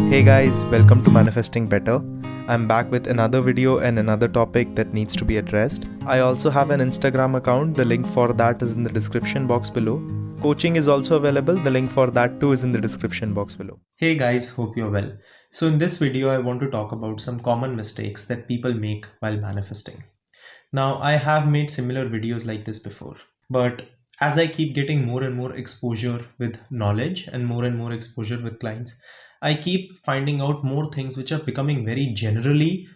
Hey guys, welcome to Manifesting Better. I'm back with another video and another topic that needs to be addressed. I also have an Instagram account. The link for that is in the description box below. Coaching is also available. The link for that too is in the description box below. Hey guys, hope you're well. So in this video, I want to talk about some common mistakes that people make while manifesting. Now, I have made similar videos like this before, but as I keep getting more and more exposure with knowledge and more exposure with clients, I keep finding out more things which are becoming very generally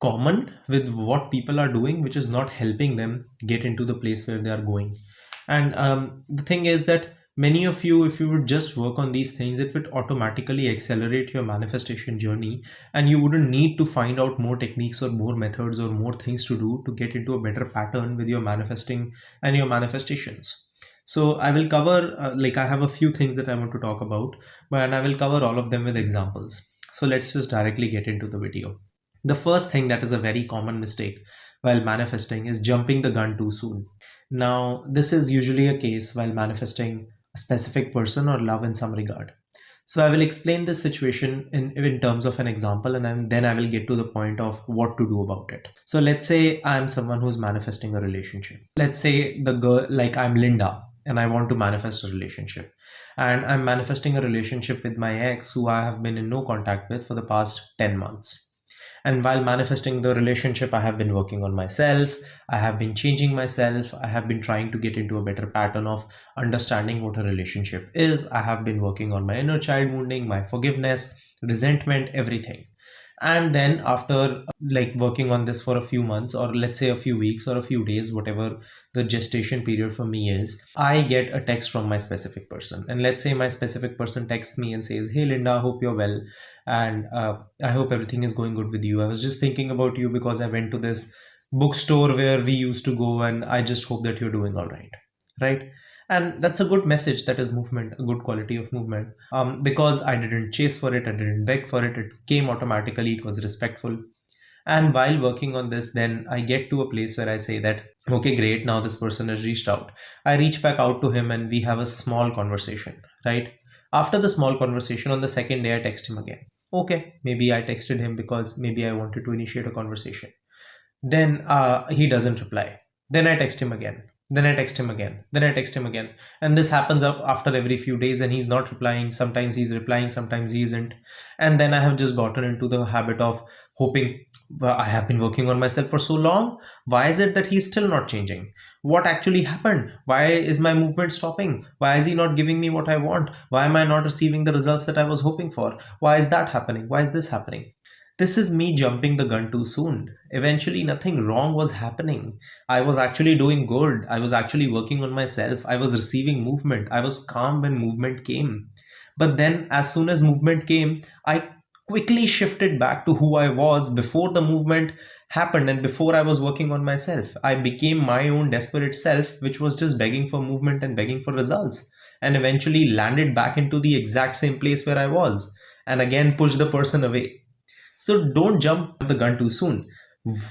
common with what people are doing, which is not helping them get into the place where they are going. And the thing is that many of you, if you would just work on these things, it would automatically accelerate your manifestation journey, and you wouldn't need to find out more techniques or more methods or more things to do to get into a better pattern with your manifesting and your manifestations. So I will cover, I have a few things that I want to talk about, and I will cover all of them with examples. So let's just directly get into the video. The first thing that is a very common mistake while manifesting is jumping the gun too soon. Now, this is usually a case while manifesting a specific person or love in some regard. So I will explain this situation in terms of an example, and then I will get to the point of what to do about it. So let's say I'm someone who's manifesting a relationship. Let's say the girl, like I'm Linda, and I want to manifest a relationship. And I'm manifesting a relationship with my ex who I have been in no contact with for the past 10 months. And while manifesting the relationship, I have been working on myself. I have been changing myself. I have been trying to get into a better pattern of understanding what a relationship is. I have been working on my inner child wounding, my forgiveness, resentment, everything. And then after working on this for a few months, or let's say a few weeks or a few days, whatever the gestation period for me is, I get a text from my specific person. And let's say my specific person texts me and says, "Hey Linda, hope you're well. And I hope everything is going good with you. I was just thinking about you because I went to this bookstore where we used to go, and I just hope that you're doing all right." Right? And that's a good message. That is movement, a good quality of movement. Because I didn't chase for it, I didn't beg for it. It came automatically. It was respectful. And while working on this, then I get to a place where I say that, okay, great. Now this person has reached out. I reach back out to him and we have a small conversation, right? After the small conversation, on the second day, I text him again. Okay, maybe I texted him because maybe I wanted to initiate a conversation. Then he doesn't reply. Then I text him again. Then I text him again. Then I text him again. And this happens up after every few days, and he's not replying. Sometimes he's replying, sometimes he isn't. And then I have just gotten into the habit of hoping, well, I have been working on myself for so long. Why is it that he's still not changing? What actually happened? Why is my movement stopping? Why is he not giving me what I want? Why am I not receiving the results that I was hoping for? Why is that happening? Why is this happening? This is me jumping the gun too soon. Eventually, nothing wrong was happening. I was actually doing good. I was actually working on myself. I was receiving movement. I was calm when movement came. But then, as soon as movement came, I quickly shifted back to who I was before the movement happened and before I was working on myself. I became my own desperate self, which was just begging for movement and begging for results, and eventually landed back into the exact same place where I was, and again pushed the person away. So don't jump the gun too soon.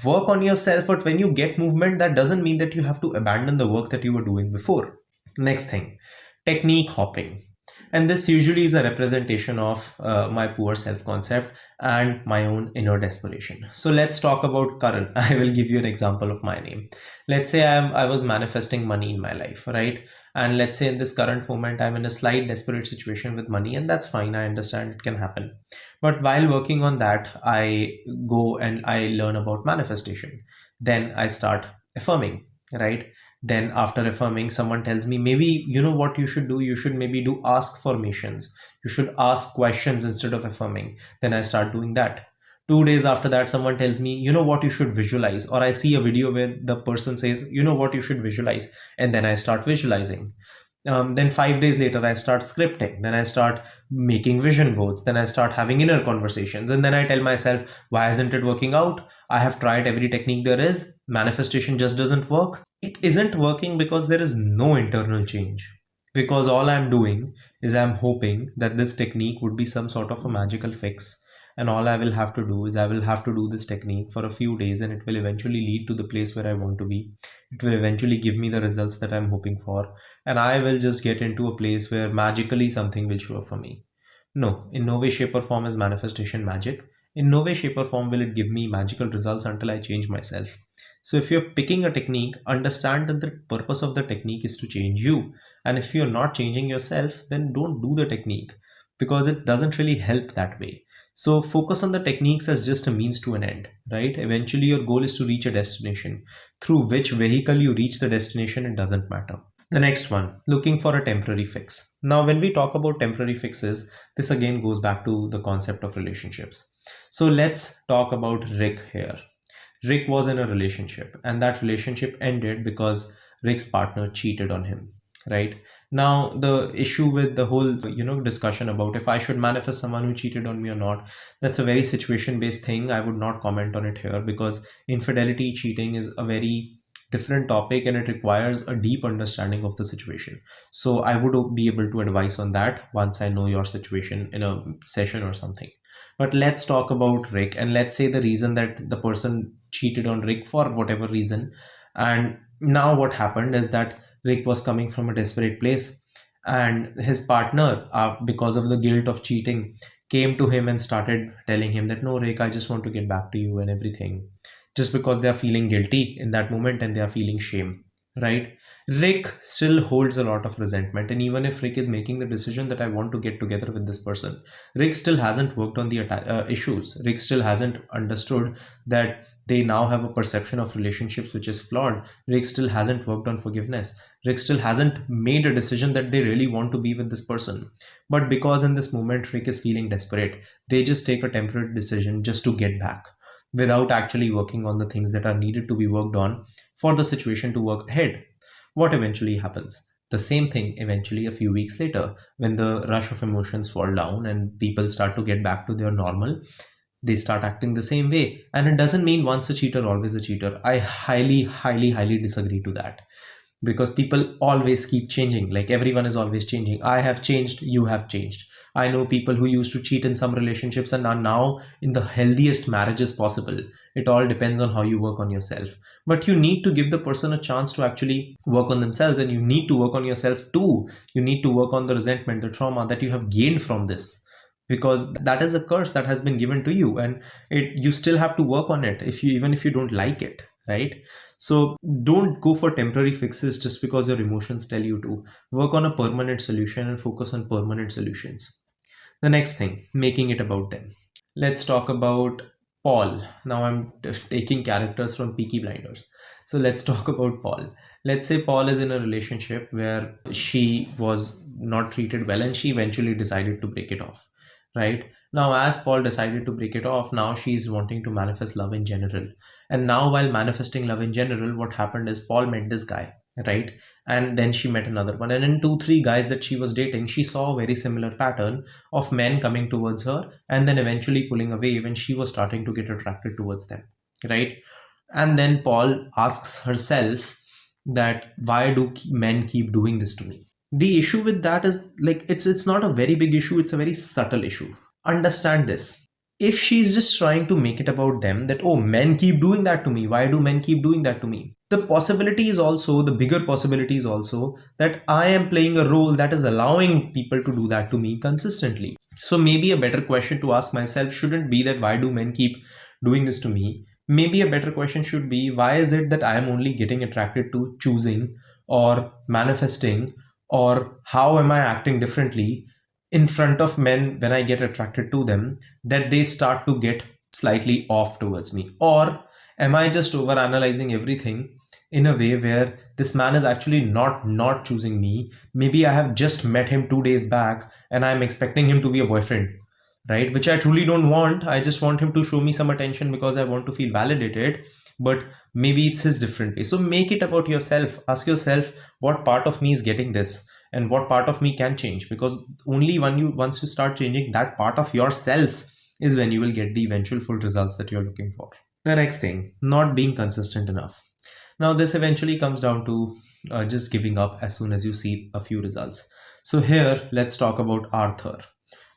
Work on yourself, but when you get movement, that doesn't mean that you have to abandon the work that you were doing before. Next thing, technique hopping. And this usually is a representation of my poor self-concept and my own inner desperation. So let's talk about Karan. I will give you an example of my name. Let's say I was manifesting money in my life, right? And let's say in this current moment, I'm in a slight desperate situation with money, and that's fine. I understand it can happen. But while working on that, I go and I learn about manifestation. Then I start affirming, right? Then after affirming, someone tells me, maybe you know what you should do? You should maybe do ask formations. You should ask questions instead of affirming. Then I start doing that. 2 days after that, someone tells me, you know what you should visualize? Or I see a video where the person says, you know what you should visualize? And then I start visualizing. Then 5 days later, I start scripting. Then I start making vision boards. Then I start having inner conversations. And then I tell myself, why isn't it working out? I have tried every technique there is. Manifestation just doesn't work. It isn't working because there is no internal change. Because all I'm doing is I'm hoping that this technique would be some sort of a magical fix. And all I will have to do is I will have to do this technique for a few days, and it will eventually lead to the place where I want to be. It will eventually give me the results that I'm hoping for. And I will just get into a place where magically something will show up for me. No, in no way, shape, or form is manifestation magic. In no way, shape, or form will it give me magical results until I change myself. So, if you're picking a technique, understand that the purpose of the technique is to change you. And if you're not changing yourself, then don't do the technique because it doesn't really help that way. So, focus on the techniques as just a means to an end, right? Eventually, your goal is to reach a destination. Through which vehicle you reach the destination, it doesn't matter. The next one, looking for a temporary fix. Now, when we talk about temporary fixes, this again goes back to the concept of relationships. So let's talk about Rick here. Rick was in a relationship and that relationship ended because Rick's partner cheated on him, right? Now, the issue with the whole, discussion about if I should manifest someone who cheated on me or not, that's a very situation based thing. I would not comment on it here because infidelity, cheating is a very different topic and it requires a deep understanding of the situation. So I would be able to advise on that once I know your situation in a session or something. But let's talk about Rick and let's say the reason that the person cheated on Rick for whatever reason. And now what happened is that Rick was coming from a desperate place and his partner, because of the guilt of cheating, came to him and started telling him that, no, Rick, I just want to get back to you and everything, just because they are feeling guilty in that moment and they are feeling shame, right? Rick still holds a lot of resentment, and even if Rick is making the decision that I want to get together with this person, Rick still hasn't worked on the issues. Rick still hasn't understood that they now have a perception of relationships which is flawed. Rick still hasn't worked on forgiveness. Rick still hasn't made a decision that they really want to be with this person. But because in this moment Rick is feeling desperate, they just take a temporary decision just to get back without actually working on the things that are needed to be worked on for the situation to work ahead. What eventually happens? The same thing eventually a few weeks later, when the rush of emotions fall down and people start to get back to their normal, they start acting the same way. And it doesn't mean once a cheater, always a cheater. I highly, highly, highly disagree to that because people always keep changing. Like everyone is always changing. I have changed, you have changed. I know people who used to cheat in some relationships and are now in the healthiest marriages possible. It all depends on how you work on yourself. But you need to give the person a chance to actually work on themselves, and you need to work on yourself too. You need to work on the resentment, the trauma that you have gained from this, because that is a curse that has been given to you, and you still have to work on it even if you don't like it, right? So don't go for temporary fixes just because your emotions tell you to. Work on a permanent solution and focus on permanent solutions. The next thing, making it about them. Let's talk about Paul. Now I'm taking characters from Peaky Blinders. So let's talk about Paul. Let's say Paul is in a relationship where she was not treated well and she eventually decided to break it off, right? Now, as Paul decided to break it off, now she's wanting to manifest love in general. And now, while manifesting love in general, what happened is Paul met this guy, right? And then she met another one. And in 2, 3 guys that she was dating, she saw a very similar pattern of men coming towards her and then eventually pulling away when she was starting to get attracted towards them, right? And then Paul asks herself that why do men keep doing this to me? The issue with that is like it's not a very big issue, it's a very subtle issue. Understand this. If she's just trying to make it about them, that oh, men keep doing that to me, why do men keep doing that to me, the bigger possibility is also that I am playing a role that is allowing people to do that to me consistently. So maybe a better question to ask myself shouldn't be that why do men keep doing this to me. Maybe a better question should be, why is it that I am only getting attracted to choosing or manifesting, or how am I acting differently in front of men when I get attracted to them, that they start to get slightly off towards me? Or am I just over analyzing everything in a way where this man is actually not choosing me? Maybe I have just met him 2 days back and I'm expecting him to be a boyfriend, right? Which I truly don't want. I just want him to show me some attention because I want to feel validated, but maybe it's his different way. So make it about yourself. Ask yourself, what part of me is getting this and what part of me can change? Because only once you start changing that part of yourself is when you will get the eventual full results that you're looking for. The next thing, not being consistent enough. Now this eventually comes down to just giving up as soon as you see a few results. So here, let's talk about Arthur.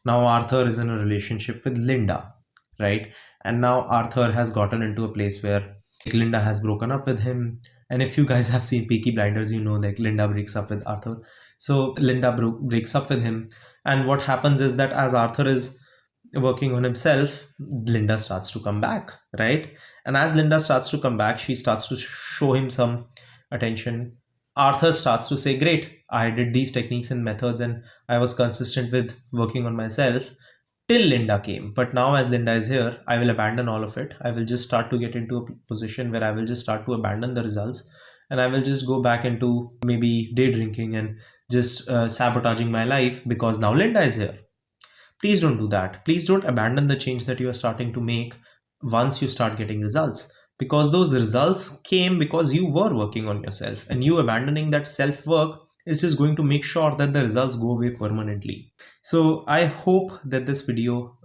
Now Arthur is in a relationship with Linda, right? And now Arthur has gotten into a place where Linda has broken up with him And if you guys have seen Peaky Blinders, you know that Linda breaks up with Arthur. So Linda breaks up with him, and what happens is that as Arthur is working on himself, Linda starts to come back, right? And as Linda starts to come back, she starts to show him some attention. Arthur starts to say, great, I did these techniques and methods and I was consistent with working on myself till Linda came. But now as Linda is here, I will abandon all of it. I will just start to get into a position where I will just start to abandon the results, and I will just go back into maybe day drinking and just sabotaging my life because now Linda is here. Please don't do that. Please don't abandon the change that you are starting to make once you start getting results, because those results came because you were working on yourself, and you abandoning that self work is just going to make sure that the results go away permanently. So I hope that this video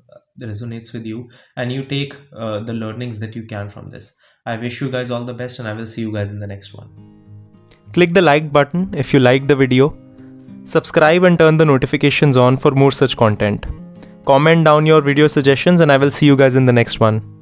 resonates with you and you take the learnings that you can from this. I wish you guys all the best, and I will see you guys in the next one. Click the like button if you liked the video. Subscribe and turn the notifications on for more such content. Comment down your video suggestions, and I will see you guys in the next one.